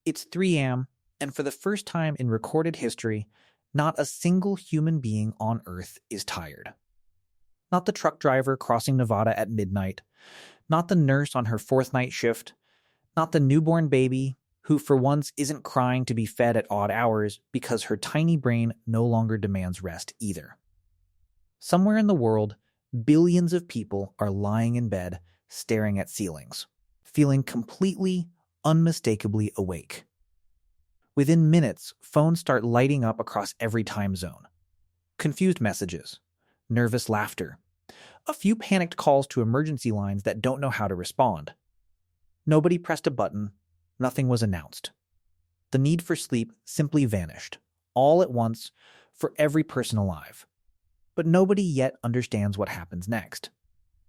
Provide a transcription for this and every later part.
It's 3 a.m., and for the first time in recorded history, not a single human being on Earth is tired. Not the truck driver crossing Nevada at midnight, not the nurse on her fourth night shift, not the newborn baby who for once isn't crying to be fed at odd hours because her tiny brain no longer demands rest either. Somewhere in the world, billions of people are lying in bed, staring at ceilings, feeling completely, unmistakably awake. Within minutes, phones start lighting up across every time zone. Confused messages, nervous laughter, a few panicked calls to emergency lines that don't know how to respond. Nobody pressed a button, nothing was announced. The need for sleep simply vanished, all at once, for every person alive. But nobody yet understands what happens next.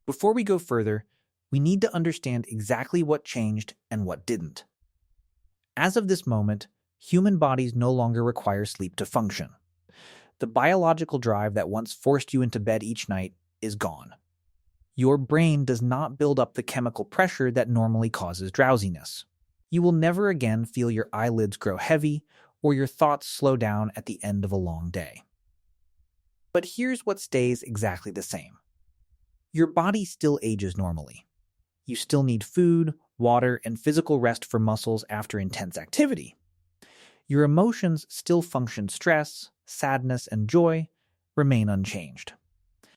Before we go further, we need to understand exactly what changed and what didn't. As of this moment, human bodies no longer require sleep to function. The biological drive that once forced you into bed each night is gone. Your brain does not build up the chemical pressure that normally causes drowsiness. You will never again feel your eyelids grow heavy or your thoughts slow down at the end of a long day. But here's what stays exactly the same. Your body still ages normally. You still need food, water, and physical rest for muscles after intense activity. Your emotions still function. Stress, sadness, and joy remain unchanged.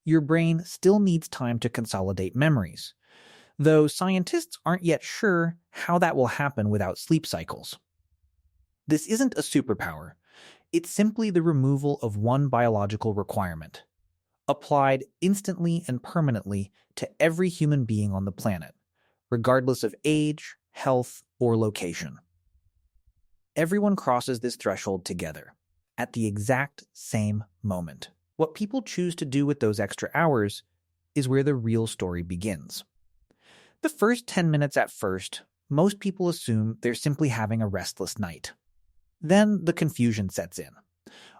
Your brain still needs time to consolidate memories, though scientists aren't yet sure how that will happen without sleep cycles. This isn't a superpower. It's simply the removal of one biological requirement, applied instantly and permanently to every human being on the planet, regardless of age, health, or location. Everyone crosses this threshold together, at the exact same moment. What people choose to do with those extra hours is where the real story begins. The first 10 minutes at first, most people assume they're simply having a restless night. Then the confusion sets in.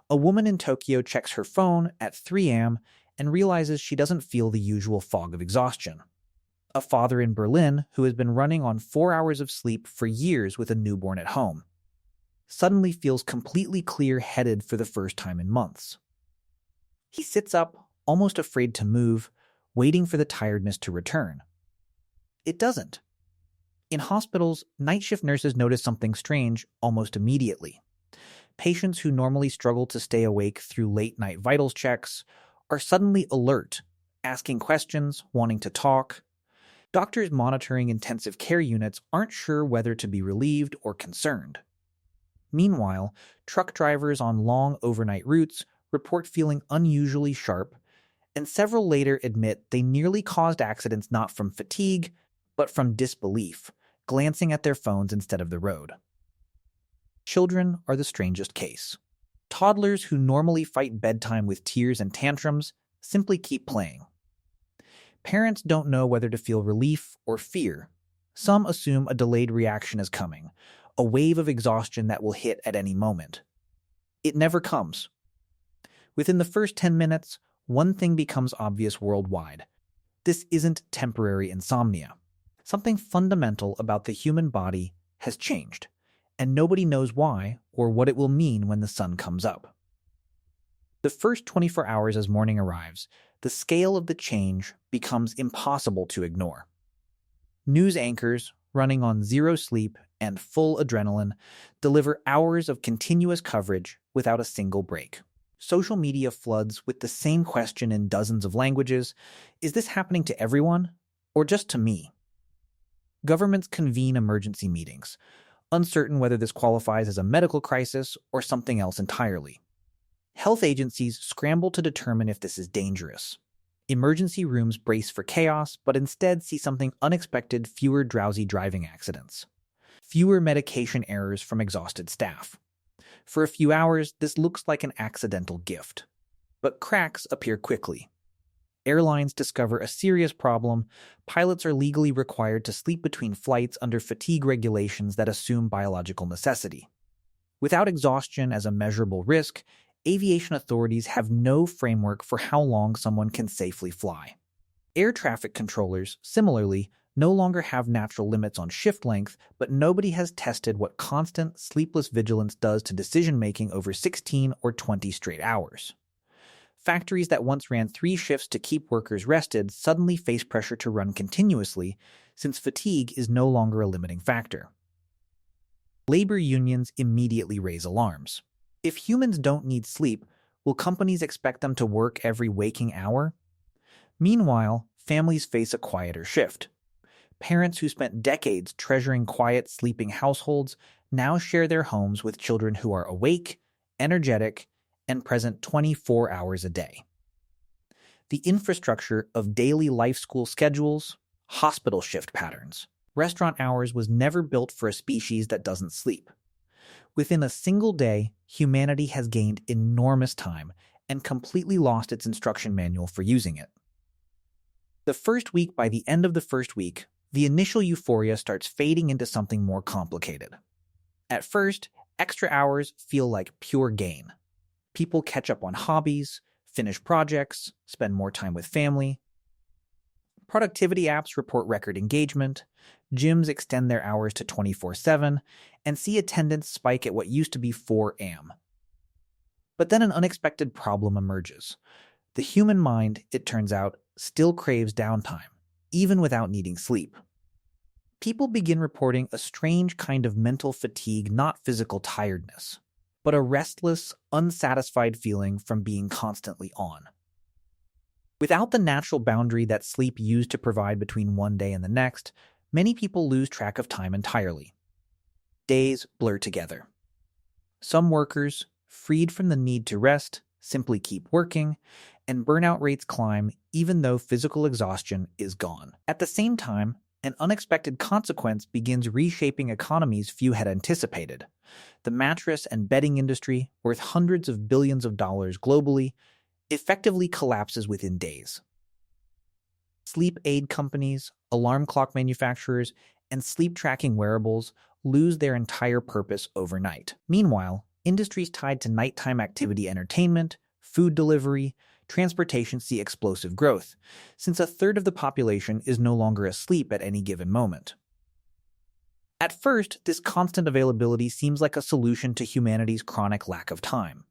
A woman in Tokyo checks her phone at 3 a.m. and realizes she doesn't feel the usual fog of exhaustion. A father in Berlin, who has been running on 4 hours of sleep for years with a newborn at home, suddenly feels completely clear-headed for the first time in months. He sits up, almost afraid to move, waiting for the tiredness to return. It doesn't. In hospitals, night shift nurses notice something strange almost immediately. Patients who normally struggle to stay awake through late-night vitals checks are suddenly alert, asking questions, wanting to talk. Doctors monitoring intensive care units aren't sure whether to be relieved or concerned. Meanwhile, truck drivers on long overnight routes report feeling unusually sharp, and several later admit they nearly caused accidents not from fatigue, but from disbelief, glancing at their phones instead of the road. Children are the strangest case. Toddlers who normally fight bedtime with tears and tantrums simply keep playing. Parents don't know whether to feel relief or fear. Some assume a delayed reaction is coming, a wave of exhaustion that will hit at any moment. It never comes. Within the first 10 minutes, one thing becomes obvious worldwide. This isn't temporary insomnia. Something fundamental about the human body has changed, and nobody knows why or what it will mean when the sun comes up. The first 24 hours as morning arrives, the scale of the change becomes impossible to ignore. News anchors, running on zero sleep and full adrenaline, deliver hours of continuous coverage without a single break. Social media floods with the same question in dozens of languages: is this happening to everyone, or just to me? Governments convene emergency meetings, uncertain whether this qualifies as a medical crisis or something else entirely. Health agencies scramble to determine if this is dangerous. Emergency rooms brace for chaos, but instead see something unexpected: fewer drowsy driving accidents, fewer medication errors from exhausted staff. For a few hours, this looks like an accidental gift. But cracks appear quickly. Airlines discover a serious problem. Pilots are legally required to sleep between flights under fatigue regulations that assume biological necessity. Without exhaustion as a measurable risk, aviation authorities have no framework for how long someone can safely fly. Air traffic controllers, similarly, no longer have natural limits on shift length, but nobody has tested what constant, sleepless vigilance does to decision-making over 16 or 20 straight hours. Factories that once ran 3 shifts to keep workers rested suddenly face pressure to run continuously, since fatigue is no longer a limiting factor. Labor unions immediately raise alarms. If humans don't need sleep, will companies expect them to work every waking hour? Meanwhile, families face a quieter shift. Parents who spent decades treasuring quiet, sleeping households now share their homes with children who are awake, energetic, and present 24 hours a day. The infrastructure of daily life school schedules, hospital shift patterns, restaurant hours was never built for a species that doesn't sleep. Within a single day, humanity has gained enormous time and completely lost its instruction manual for using it. By the end of the first week, the initial euphoria starts fading into something more complicated. At first, extra hours feel like pure gain. People catch up on hobbies, finish projects, spend more time with family. Productivity apps report record engagement, gyms extend their hours to 24/7, and see attendance spike at what used to be 4 a.m. But then an unexpected problem emerges. The human mind, it turns out, still craves downtime, even without needing sleep. People begin reporting a strange kind of mental fatigue, not physical tiredness, but a restless, unsatisfied feeling from being constantly on. Without the natural boundary that sleep used to provide between one day and the next, many people lose track of time entirely. Days blur together. Some workers, freed from the need to rest, simply keep working, and burnout rates climb even though physical exhaustion is gone. At the same time, an unexpected consequence begins reshaping economies few had anticipated. The mattress and bedding industry, worth hundreds of billions of dollars globally, effectively collapses within days. Sleep aid companies, alarm clock manufacturers, and sleep tracking wearables lose their entire purpose overnight. Meanwhile, industries tied to nighttime activity entertainment, food delivery, transportation see explosive growth, since a third of the population is no longer asleep at any given moment. At first, this constant availability seems like a solution to humanity's chronic lack of time.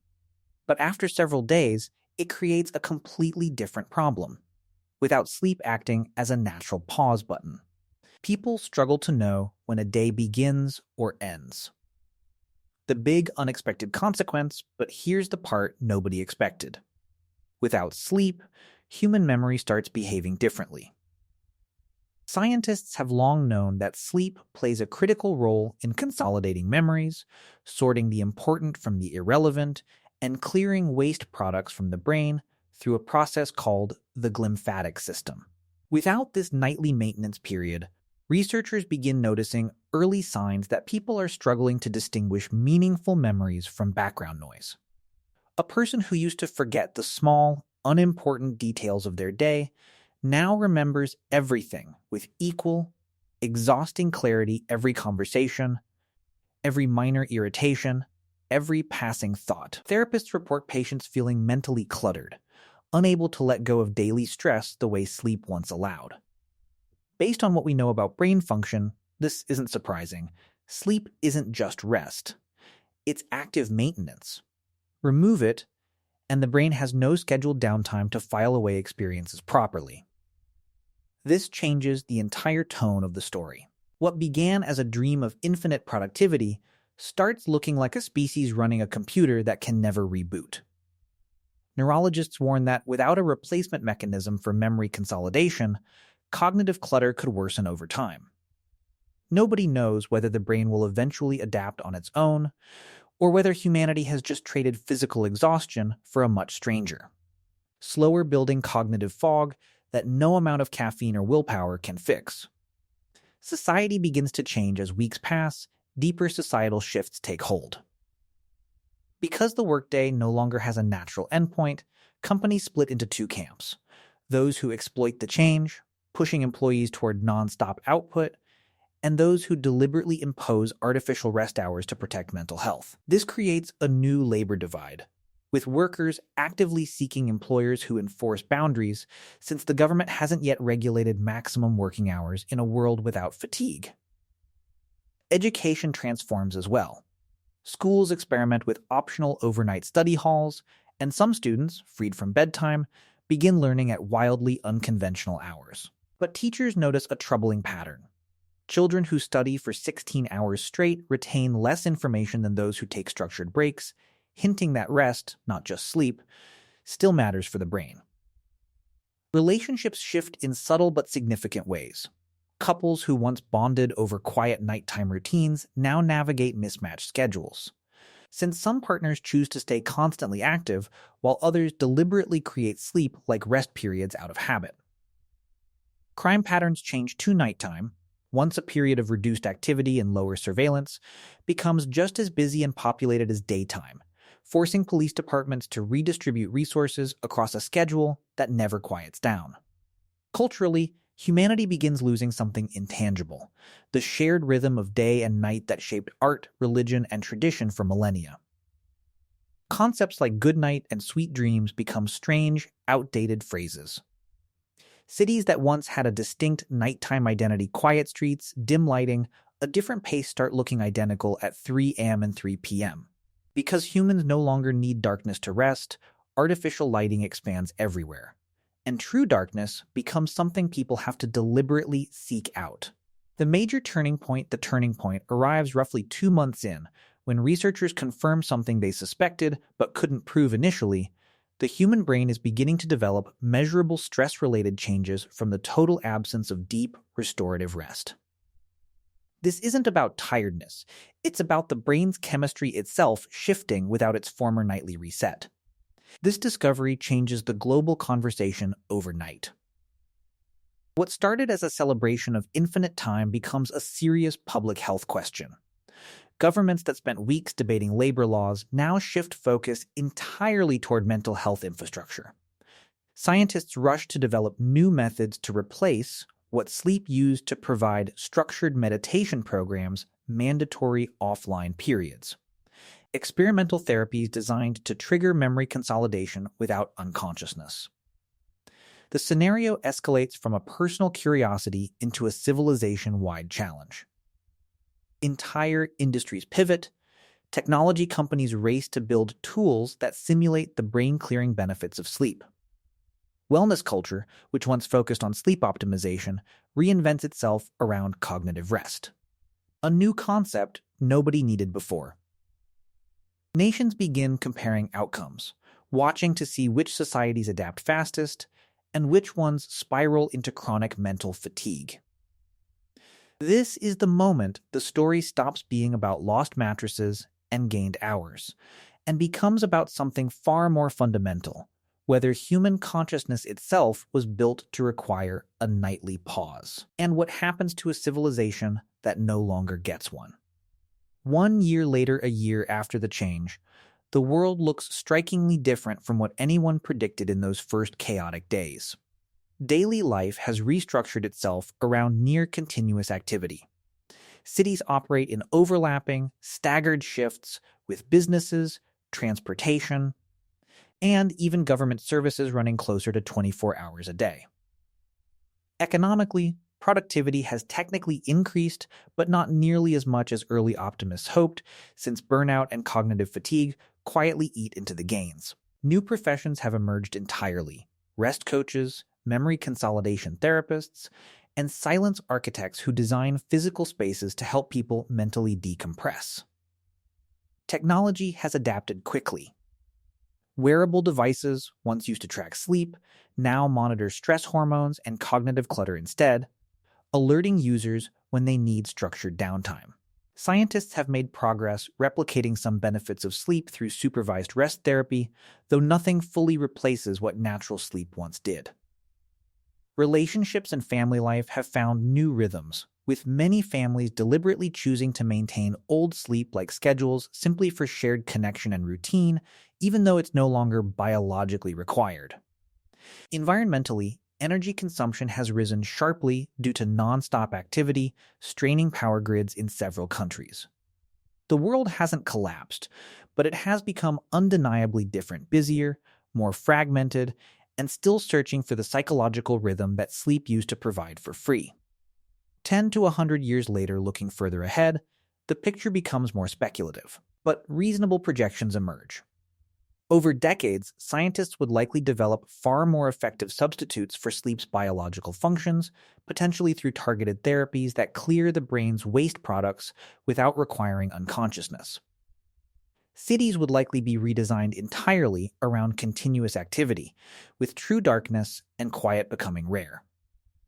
But after several days, it creates a completely different problem, without sleep acting as a natural pause button. People struggle to know when a day begins or ends. The big unexpected consequence, but here's the part nobody expected. Without sleep, human memory starts behaving differently. Scientists have long known that sleep plays a critical role in consolidating memories, sorting the important from the irrelevant, and clearing waste products from the brain through a process called the glymphatic system. Without this nightly maintenance period, researchers begin noticing early signs that people are struggling to distinguish meaningful memories from background noise. A person who used to forget the small, unimportant details of their day now remembers everything with equal, exhausting clarity: every conversation, every minor irritation, every passing thought. Therapists report patients feeling mentally cluttered, unable to let go of daily stress the way sleep once allowed. Based on what we know about brain function, this isn't surprising. Sleep isn't just rest. It's active maintenance. Remove it, and the brain has no scheduled downtime to file away experiences properly. This changes the entire tone of the story. What began as a dream of infinite productivity starts looking like a species running a computer that can never reboot. Neurologists warn that without a replacement mechanism for memory consolidation, cognitive clutter could worsen over time. Nobody knows whether the brain will eventually adapt on its own, or whether humanity has just traded physical exhaustion for a much stranger, slower building cognitive fog that no amount of caffeine or willpower can fix. Society begins to change as weeks pass, deeper societal shifts take hold. Because the workday no longer has a natural endpoint, companies split into 2 camps: those who exploit the change, pushing employees toward non-stop output, and those who deliberately impose artificial rest hours to protect mental health. This creates a new labor divide, with workers actively seeking employers who enforce boundaries since the government hasn't yet regulated maximum working hours in a world without fatigue. Education transforms as well. Schools experiment with optional overnight study halls, and some students, freed from bedtime, begin learning at wildly unconventional hours. But teachers notice a troubling pattern. Children who study for 16 hours straight retain less information than those who take structured breaks, hinting that rest, not just sleep, still matters for the brain. Relationships shift in subtle but significant ways. Couples who once bonded over quiet nighttime routines now navigate mismatched schedules. Since some partners choose to stay constantly active, while others deliberately create sleep like rest periods out of habit. Crime patterns change to nighttime. Once a period of reduced activity and lower surveillance, becomes just as busy and populated as daytime, forcing police departments to redistribute resources across a schedule that never quiets down. Culturally, humanity begins losing something intangible, the shared rhythm of day and night that shaped art, religion, and tradition for millennia. Concepts like good night and sweet dreams become strange, outdated phrases. Cities that once had a distinct nighttime identity, quiet streets, dim lighting, a different pace, start looking identical at 3 a.m. and 3 p.m. Because humans no longer need darkness to rest, artificial lighting expands everywhere. And true darkness becomes something people have to deliberately seek out. The major turning point, arrives roughly 2 months in, when researchers confirm something they suspected but couldn't prove initially. The human brain is beginning to develop measurable stress-related changes from the total absence of deep, restorative rest. This isn't about tiredness. It's about the brain's chemistry itself shifting without its former nightly reset. This discovery changes the global conversation overnight. What started as a celebration of infinite time becomes a serious public health question. Governments that spent weeks debating labor laws now shift focus entirely toward mental health infrastructure. Scientists rush to develop new methods to replace what sleep used to provide structured meditation programs, mandatory offline periods. Experimental therapies designed to trigger memory consolidation without unconsciousness. The scenario escalates from a personal curiosity into a civilization-wide challenge. Entire industries pivot. Technology companies race to build tools that simulate the brain-clearing benefits of sleep. Wellness culture, which once focused on sleep optimization, reinvents itself around cognitive rest. A new concept nobody needed before. Nations begin comparing outcomes, watching to see which societies adapt fastest and which ones spiral into chronic mental fatigue. This is the moment the story stops being about lost mattresses and gained hours, and becomes about something far more fundamental, whether human consciousness itself was built to require a nightly pause, and what happens to a civilization that no longer gets one. 1 year later, a year after the change, the world looks strikingly different from what anyone predicted in those first chaotic days. Daily life has restructured itself around near-continuous activity. Cities operate in overlapping, staggered shifts with businesses, transportation, and even government services running closer to 24 hours a day. Economically, productivity has technically increased, but not nearly as much as early optimists hoped, since burnout and cognitive fatigue quietly eat into the gains. New professions have emerged entirely: rest coaches, memory consolidation therapists, and silence architects who design physical spaces to help people mentally decompress. Technology has adapted quickly. Wearable devices, once used to track sleep, now monitor stress hormones and cognitive clutter instead, alerting users when they need structured downtime. Scientists have made progress replicating some benefits of sleep through supervised rest therapy, though nothing fully replaces what natural sleep once did. Relationships and family life have found new rhythms, with many families deliberately choosing to maintain old sleep-like schedules simply for shared connection and routine, even though it's no longer biologically required. Environmentally, energy consumption has risen sharply due to non-stop activity, straining power grids in several countries. The world hasn't collapsed, but it has become undeniably different, busier, more fragmented, and still searching for the psychological rhythm that sleep used to provide for free. 10 to 100 years later, looking further ahead, the picture becomes more speculative, but reasonable projections emerge. Over decades, scientists would likely develop far more effective substitutes for sleep's biological functions, potentially through targeted therapies that clear the brain's waste products without requiring unconsciousness. Cities would likely be redesigned entirely around continuous activity, with true darkness and quiet becoming rare.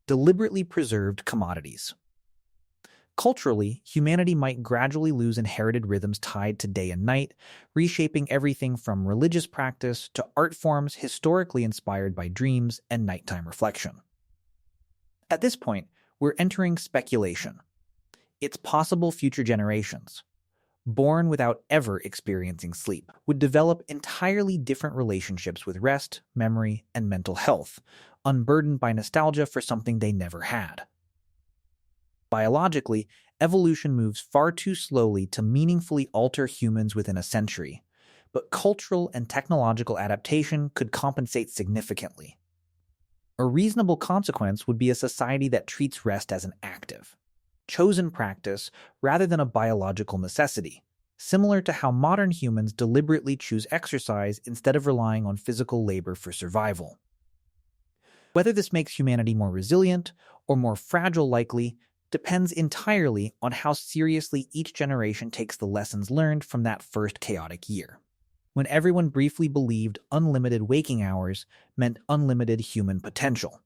Deliberately preserved commodities. Culturally, humanity might gradually lose inherited rhythms tied to day and night, reshaping everything from religious practice to art forms historically inspired by dreams and nighttime reflection. At this point, we're entering speculation. It's possible future generations, born without ever experiencing sleep, would develop entirely different relationships with rest, memory, and mental health, unburdened by nostalgia for something they never had. Biologically, evolution moves far too slowly to meaningfully alter humans within a century, but cultural and technological adaptation could compensate significantly. A reasonable consequence would be a society that treats rest as an active, chosen practice rather than a biological necessity, similar to how modern humans deliberately choose exercise instead of relying on physical labor for survival. Whether this makes humanity more resilient or more fragile likely depends entirely on how seriously each generation takes the lessons learned from that first chaotic year, when everyone briefly believed unlimited waking hours meant unlimited human potential.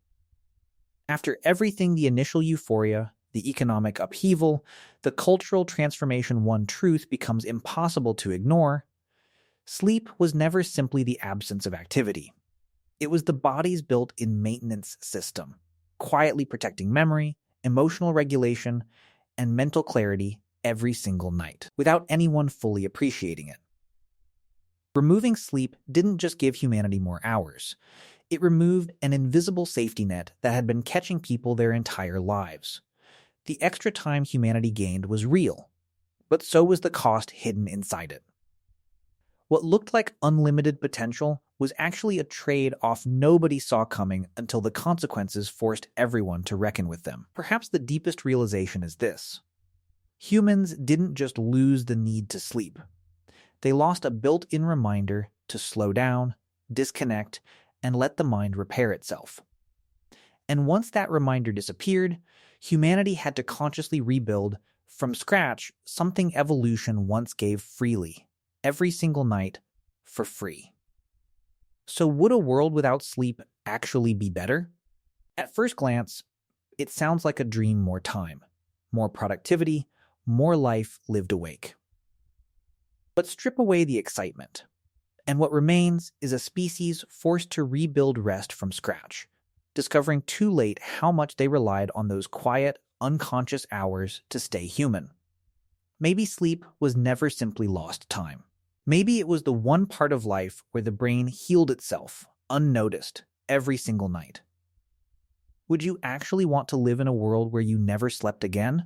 After everything, the initial euphoria, the economic upheaval, the cultural transformation, one truth becomes impossible to ignore. Sleep was never simply the absence of activity. It was the body's built-in maintenance system, quietly protecting memory, emotional regulation, and mental clarity every single night, without anyone fully appreciating it. Removing sleep didn't just give humanity more hours. It removed an invisible safety net that had been catching people their entire lives. The extra time humanity gained was real, but so was the cost hidden inside it. What looked like unlimited potential was actually a trade-off nobody saw coming until the consequences forced everyone to reckon with them. Perhaps the deepest realization is this: humans didn't just lose the need to sleep. They lost a built-in reminder to slow down, disconnect, and let the mind repair itself. And once that reminder disappeared, humanity had to consciously rebuild, from scratch, something evolution once gave freely, every single night, for free. So would a world without sleep actually be better? At first glance, it sounds like a dream: more time, more productivity, more life lived awake. But strip away the excitement, and what remains is a species forced to rebuild rest from scratch, discovering too late how much they relied on those quiet, unconscious hours to stay human. Maybe sleep was never simply lost time. Maybe it was the one part of life where the brain healed itself, unnoticed, every single night. Would you actually want to live in a world where you never slept again?